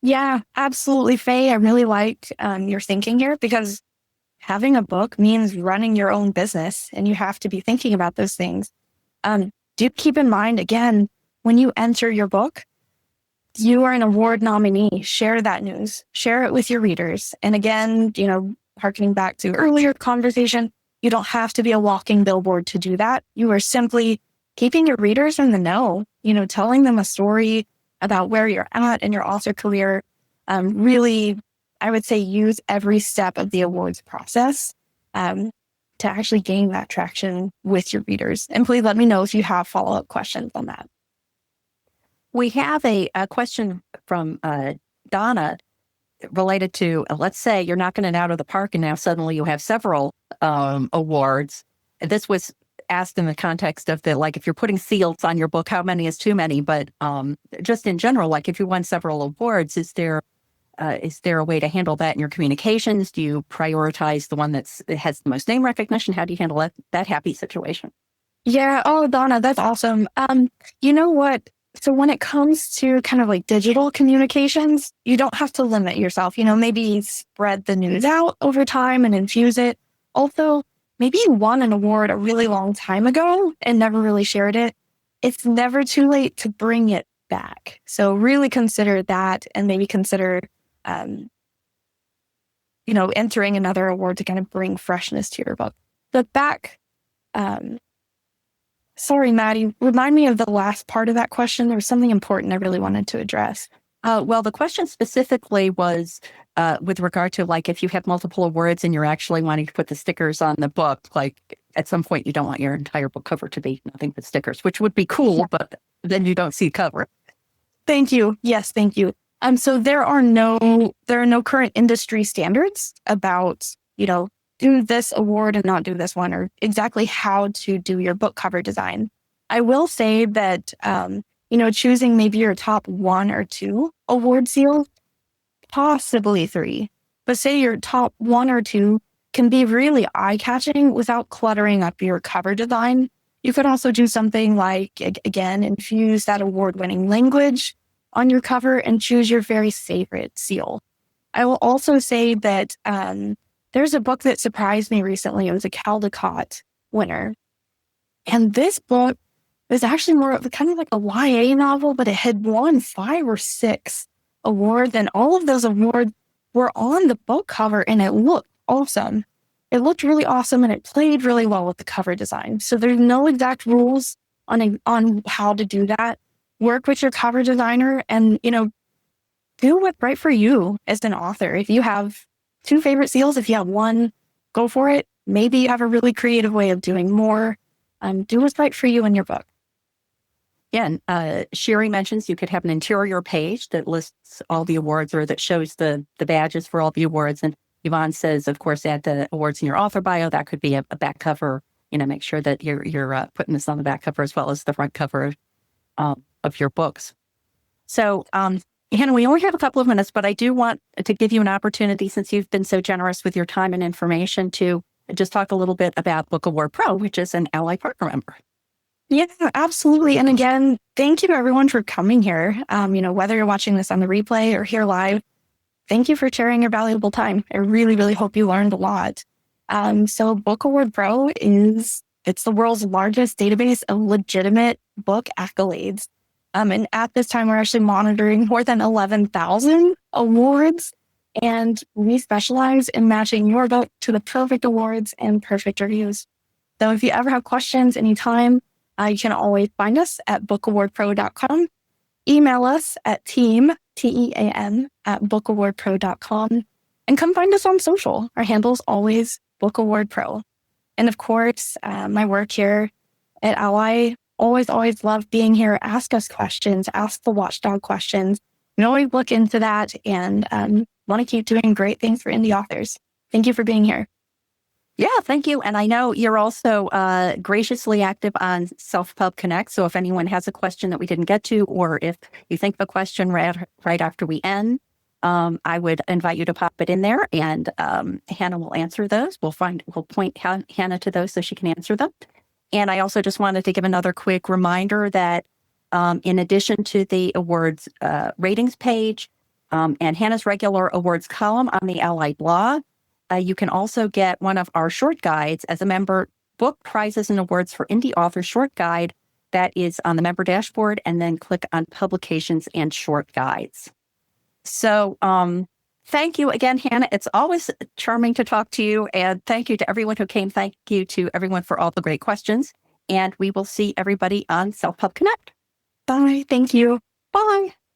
Yeah, absolutely, Faye. I really like your thinking here because having a book means running your own business and you have to be thinking about those things. Do keep in mind, again, when you enter your book, you are an award nominee. Share that news. Share it with your readers. And again, harkening back to earlier conversation, you don't have to be a walking billboard to do that. You are simply keeping your readers in the know, telling them a story about where you're at in your author career. Really, I would say use every step of the awards process to actually gain that traction with your readers. And please let me know if you have follow-up questions on that. We have a question from Donna related to, let's say you're knocking it out of the park and now suddenly you have several awards. This was asked in the context of if you're putting seals on your book, how many is too many? But just in general, if you won several awards, is there a way to handle that in your communications? Do you prioritize the one that has the most name recognition? How do you handle that happy situation? Yeah. Oh, Donna, that's awesome. You know what? So when it comes to kind of digital communications, you don't have to limit yourself, maybe spread the news out over time and infuse it. Also, maybe you won an award a really long time ago and never really shared it. It's never too late to bring it back. So really consider that and maybe consider, entering another award to kind of bring freshness to your book. But back, sorry, Maddie, remind me of the last part of that question. There was something important I really wanted to address. Well, the question specifically was with regard to if you have multiple awards and you're actually wanting to put the stickers on the book, at some point you don't want your entire book cover to be nothing but stickers, which would be cool, but then you don't see cover. Thank you. Yes, thank you. So there are no current industry standards about, do this award and not do this one, or exactly how to do your book cover design. I will say that, choosing maybe your top 1 or 2 award seals, possibly 3, but say your top 1 or 2 can be really eye-catching without cluttering up your cover design. You could also do something like, again, infuse that award-winning language on your cover and choose your very favorite seal. I will also say that there's a book that surprised me recently. It was a Caldecott winner. And this book is actually more of kind of like a YA novel, but it had won 5 or 6 awards. And all of those awards were on the book cover, and it looked awesome. It looked really awesome, and it played really well with the cover design. So there's no exact rules on how to do that. Work with your cover designer and, do what's right for you as an author. If you have 2 favorite seals, if you have 1, go for it. Maybe you have a really creative way of doing more. Do what's right for you in your book. Again, Sherry mentions you could have an interior page that lists all the awards or that shows the badges for all the awards. And Yvonne says, of course, add the awards in your author bio. That could be a back cover. Make sure that you're putting this on the back cover as well as the front cover of your books. So, Hannah, we only have a couple of minutes, but I do want to give you an opportunity, since you've been so generous with your time and information, to just talk a little bit about Book Award Pro, which is an ALLi partner member. Yeah, absolutely. And again, thank you to everyone for coming here. Whether you're watching this on the replay or here live, thank you for sharing your valuable time. I really, really hope you learned a lot. So Book Award Pro it's the world's largest database of legitimate book accolades. And at this time, we're actually monitoring more than 11,000 awards. And we specialize in matching your book to the perfect awards and perfect reviews. So if you ever have questions anytime, you can always find us at bookawardpro.com. Email us at team, TEAM, at bookawardpro.com. And come find us on social. Our handle's always Book Award Pro. And of course, my work here at ALLi, always love being here. Ask us questions, ask the watchdog questions. We always look into that and want to keep doing great things for indie authors. Thank you for being here. Yeah, thank you. And I know you're also graciously active on Self-Pub Connect. So if anyone has a question that we didn't get to, or if you think of a question right after we end, I would invite you to pop it in there, and Hannah will answer those. We'll point Hannah to those so she can answer them. And I also just wanted to give another quick reminder that in addition to the awards ratings page and Hannah's regular awards column on the ALLi blog, you can also get one of our short guides as a member. Book Prizes and Awards for Indie Authors short guide that is on the member dashboard, and then click on Publications and Short Guides. So thank you again, Hannah. It's always charming to talk to you, and thank you to everyone who came. Thank you to everyone for all the great questions, and we will see everybody on Self-Pub Connect. Bye. Thank you. Bye.